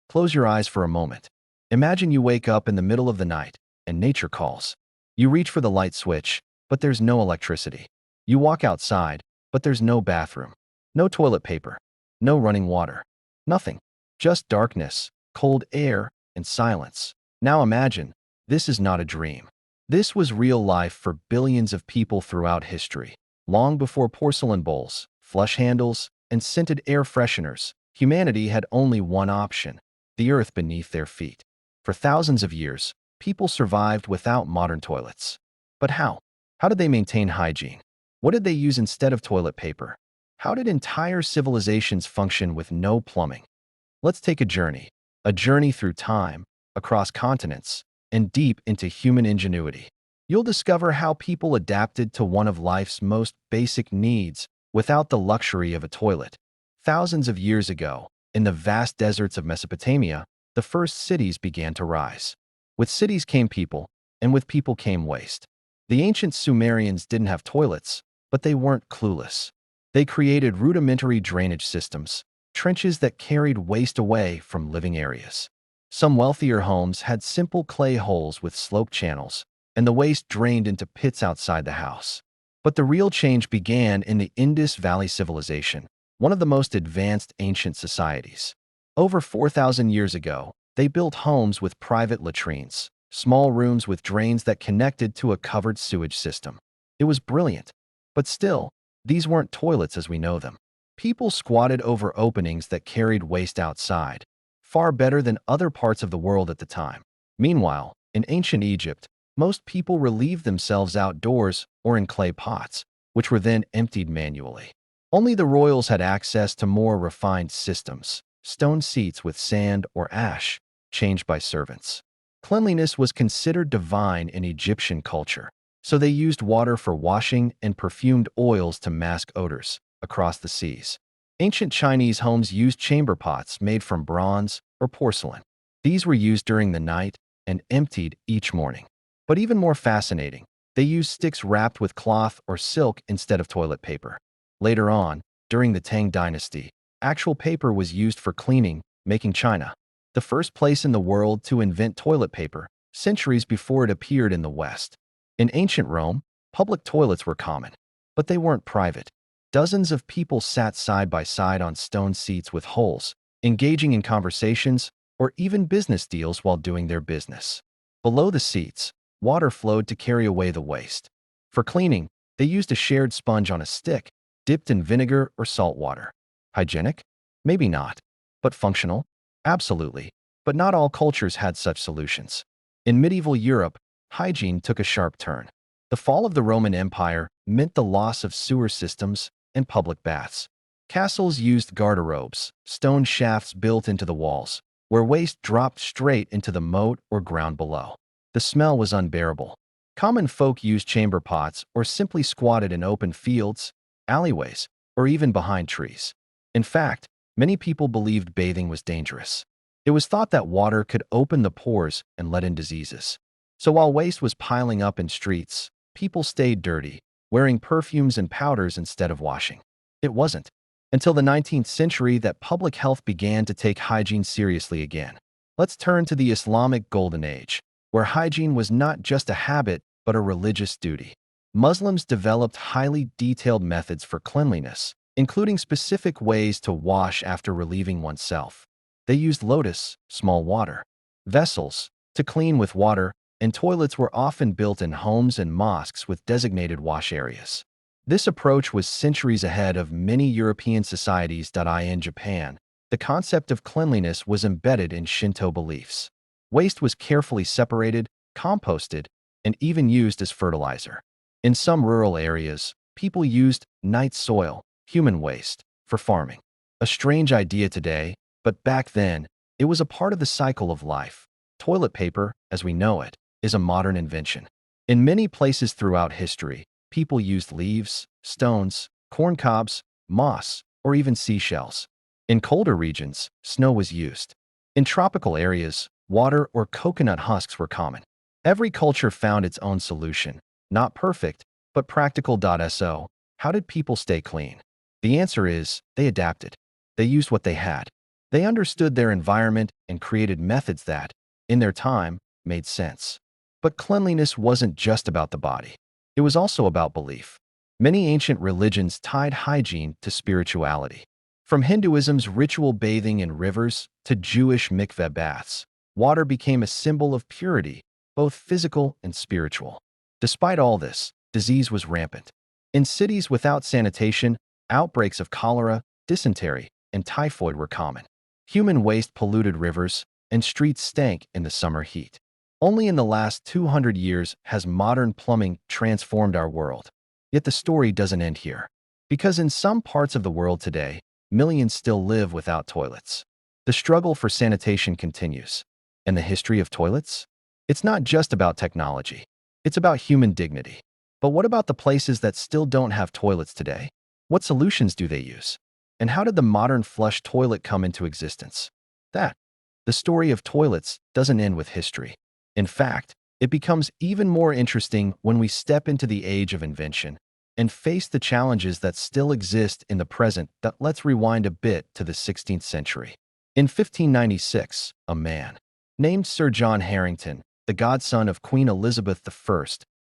Close your eyes for a moment. Imagine you wake up in the middle of the night and nature calls. You reach for the light switch, but there's no electricity. You walk outside, but there's no bathroom, no toilet paper, no running water, nothing. Just darkness, cold air, and silence. Now imagine, this is not a dream. This was real life for billions of people throughout history. Long before porcelain bowls, flush handles, and scented air fresheners, humanity had only one option: the earth beneath their feet. For thousands of years, people survived without modern toilets. But how? How did they maintain hygiene? What did they use instead of toilet paper? How did entire civilizations function with no plumbing? Let's take a journey through time, across continents, and deep into human ingenuity. You'll discover how people adapted to one of life's most basic needs without the luxury of a toilet. Thousands of years ago, in the vast deserts of Mesopotamia, the first cities began to rise. With cities came people, and with people came waste. The ancient Sumerians didn't have toilets, but they weren't clueless. They created rudimentary drainage systems, trenches that carried waste away from living areas. Some wealthier homes had simple clay holes with sloped channels, and the waste drained into pits outside the house. But the real change began in the Indus Valley Civilization, one of the most advanced ancient societies. Over 4,000 years ago, they built homes with private latrines, small rooms with drains that connected to a covered sewage system. It was brilliant. But still, these weren't toilets as we know them. People squatted over openings that carried waste outside, far better than other parts of the world at the time. Meanwhile, in ancient Egypt, most people relieved themselves outdoors or in clay pots, which were then emptied manually. Only the royals had access to more refined systems: stone seats with sand or ash, changed by servants. Cleanliness was considered divine in Egyptian culture, so they used water for washing and perfumed oils to mask odors across the seas. Ancient Chinese homes used chamber pots made from bronze or porcelain. These were used during the night and emptied each morning. But even more fascinating, they used sticks wrapped with cloth or silk instead of toilet paper. Later on, during the Tang Dynasty, actual paper was used for cleaning, making China the first place in the world to invent toilet paper, centuries before it appeared in the West. In ancient Rome, public toilets were common, but they weren't private. Dozens of people sat side by side on stone seats with holes, engaging in conversations or even business deals while doing their business. Below the seats, water flowed to carry away the waste. For cleaning, they used a shared sponge on a stick, dipped in vinegar or salt water. Hygienic? Maybe not. But functional? Absolutely. But not all cultures had such solutions. In medieval Europe, hygiene took a sharp turn. The fall of the Roman Empire meant the loss of sewer systems and public baths. Castles used garderobes, stone shafts built into the walls, where waste dropped straight into the moat or ground below. The smell was unbearable. Common folk used chamber pots or simply squatted in open fields, alleyways, or even behind trees. In fact, many people believed bathing was dangerous. It was thought that water could open the pores and let in diseases. So while waste was piling up in streets, people stayed dirty, wearing perfumes and powders instead of washing. It wasn't until the 19th century that public health began to take hygiene seriously again. Let's turn to the Islamic Golden Age, where hygiene was not just a habit but a religious duty. Muslims developed highly detailed methods for cleanliness, including specific ways to wash after relieving oneself. They used lotus, small water vessels, to clean with water, and toilets were often built in homes and mosques with designated wash areas. This approach was centuries ahead of many European societies. In Japan, the concept of cleanliness was embedded in Shinto beliefs. Waste was carefully separated, composted, and even used as fertilizer. In some rural areas, people used night soil, human waste, for farming. A strange idea today, but back then, it was a part of the cycle of life. Toilet paper, as we know it, is a modern invention. In many places throughout history, people used leaves, stones, corn cobs, moss, or even seashells. In colder regions, snow was used. In tropical areas, water or coconut husks were common. Every culture found its own solution. Not perfect, but practical. So, how did people stay clean? The answer is, they adapted. They used what they had. They understood their environment and created methods that, in their time, made sense. But cleanliness wasn't just about the body. It was also about belief. Many ancient religions tied hygiene to spirituality. From Hinduism's ritual bathing in rivers to Jewish mikveh baths, water became a symbol of purity, both physical and spiritual. Despite all this, disease was rampant. In cities without sanitation, outbreaks of cholera, dysentery, and typhoid were common. Human waste polluted rivers, and streets stank in the summer heat. Only in the last 200 years has modern plumbing transformed our world. Yet the story doesn't end here. Because in some parts of the world today, millions still live without toilets. The struggle for sanitation continues. And the history of toilets? It's not just about technology. It's about human dignity. But what about the places that still don't have toilets today? What solutions do they use? And how did the modern flush toilet come into existence? The story of toilets doesn't end with history. In fact, it becomes even more interesting when we step into the age of invention and face the challenges that still exist in the present. Let's rewind a bit to the 16th century. In 1596, a man named Sir John Harington, the godson of Queen Elizabeth I,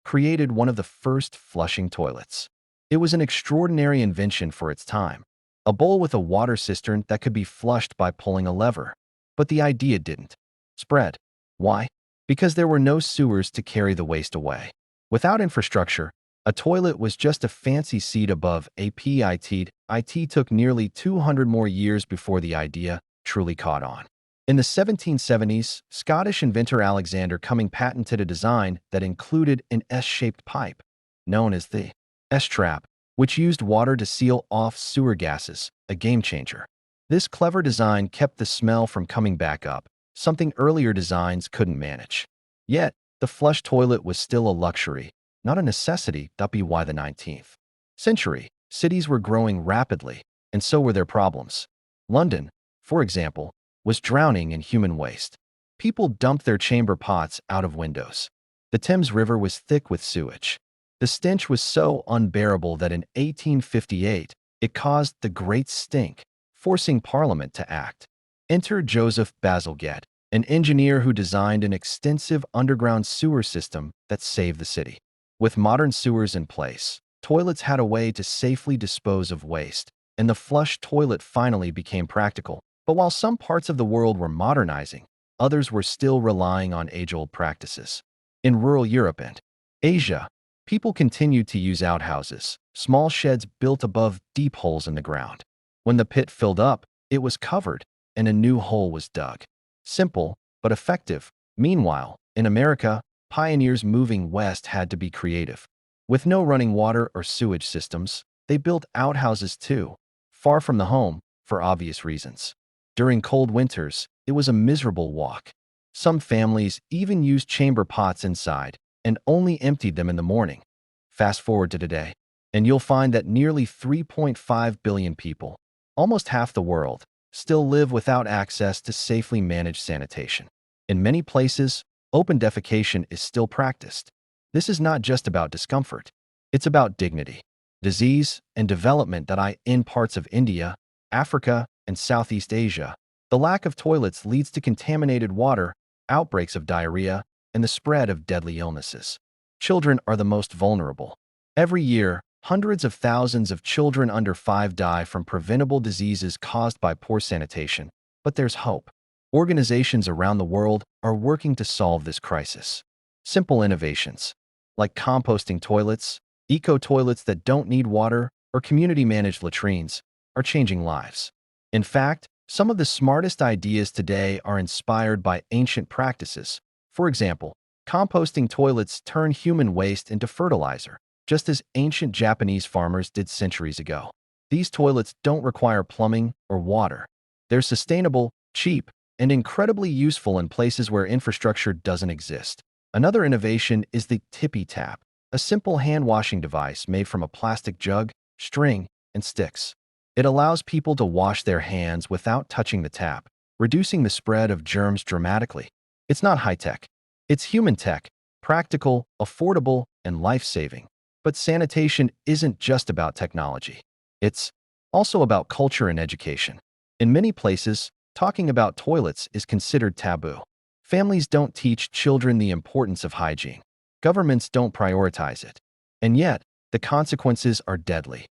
created one of the first flushing toilets. It was an extraordinary invention for its time, a bowl with a water cistern that could be flushed by pulling a lever. But the idea didn't spread. Why? Because there were no sewers to carry the waste away. Without infrastructure, a toilet was just a fancy seat above a pit. It took nearly 200 more years before the idea truly caught on. In the 1770s, Scottish inventor Alexander Cumming patented a design that included an S-shaped pipe, known as the S-trap, which used water to seal off sewer gases, a game-changer. This clever design kept the smell from coming back up, something earlier designs couldn't manage. Yet, the flush toilet was still a luxury, not a necessity. By the 19th century, cities were growing rapidly, and so were their problems. London, for example, was drowning in human waste. People dumped their chamber pots out of windows. The Thames River was thick with sewage. The stench was so unbearable that in 1858, it caused the Great Stink, forcing Parliament to act. Enter Joseph Bazalgette, an engineer who designed an extensive underground sewer system that saved the city. With modern sewers in place, toilets had a way to safely dispose of waste, and the flush toilet finally became practical. But while some parts of the world were modernizing, others were still relying on age-old practices. In rural Europe and Asia, people continued to use outhouses, small sheds built above deep holes in the ground. When the pit filled up, it was covered, and a new hole was dug. Simple, but effective. Meanwhile, in America, pioneers moving west had to be creative. With no running water or sewage systems, they built outhouses too, far from the home, for obvious reasons. During cold winters, it was a miserable walk. Some families even used chamber pots inside and only emptied them in the morning. Fast forward to today, and you'll find that nearly 3.5 billion people, almost half the world, still live without access to safely managed sanitation. In many places, open defecation is still practiced. This is not just about discomfort. It's about dignity, disease, and development. In parts of India, Africa, and Southeast Asia, the lack of toilets leads to contaminated water, outbreaks of diarrhea, and the spread of deadly illnesses. Children are the most vulnerable. Every year, hundreds of thousands of children under 5 die from preventable diseases caused by poor sanitation. But there's hope. Organizations around the world are working to solve this crisis. Simple innovations, like composting toilets, eco-toilets that don't need water, or community-managed latrines, are changing lives. In fact, some of the smartest ideas today are inspired by ancient practices. For example, composting toilets turn human waste into fertilizer, just as ancient Japanese farmers did centuries ago. These toilets don't require plumbing or water. They're sustainable, cheap, and incredibly useful in places where infrastructure doesn't exist. Another innovation is the tippy tap, a simple hand-washing device made from a plastic jug, string, and sticks. It allows people to wash their hands without touching the tap, reducing the spread of germs dramatically. It's not high-tech. It's human tech, practical, affordable, and life-saving. But sanitation isn't just about technology. It's also about culture and education. In many places, talking about toilets is considered taboo. Families don't teach children the importance of hygiene. Governments don't prioritize it. And yet, the consequences are deadly.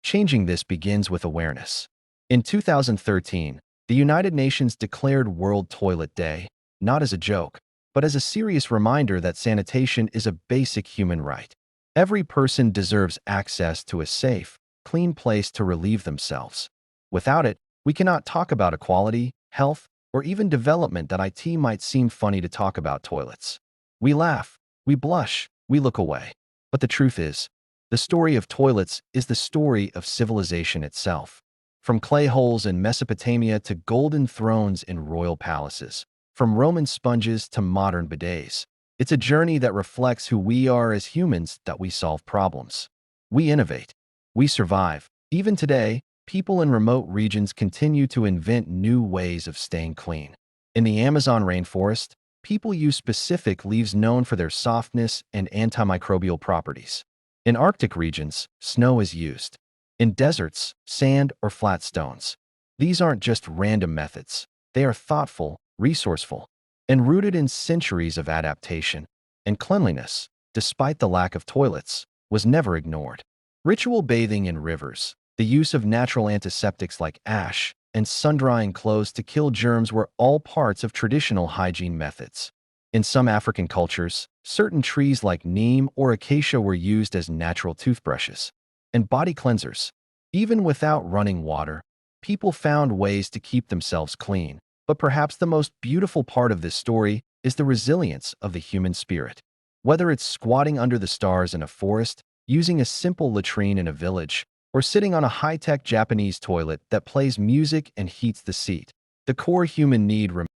Changing this begins with awareness. In 2013, the United Nations declared World Toilet Day, not as a joke, but as a serious reminder that sanitation is a basic human right. Every person deserves access to a safe, clean place to relieve themselves. Without it, we cannot talk about equality, health, or even development. That it might seem funny to talk about toilets. We laugh, we blush, we look away. But the truth is, the story of toilets is the story of civilization itself. From clay holes in Mesopotamia to golden thrones in royal palaces, from Roman sponges to modern bidets, it's a journey that reflects who we are as humans. That we solve problems. We innovate. We survive. Even today, people in remote regions continue to invent new ways of staying clean. In the Amazon rainforest, people use specific leaves known for their softness and antimicrobial properties. In Arctic regions, snow is used. In deserts, sand or flat stones. These aren't just random methods. They are thoughtful, resourceful, and rooted in centuries of adaptation. And cleanliness, despite the lack of toilets, was never ignored. Ritual bathing in rivers, the use of natural antiseptics like ash, and sun-drying clothes to kill germs were all parts of traditional hygiene methods. In some African cultures, certain trees like neem or acacia were used as natural toothbrushes and body cleansers. Even without running water, people found ways to keep themselves clean. But perhaps the most beautiful part of this story is the resilience of the human spirit. Whether it's squatting under the stars in a forest, using a simple latrine in a village, or sitting on a high-tech Japanese toilet that plays music and heats the seat, the core human need remains.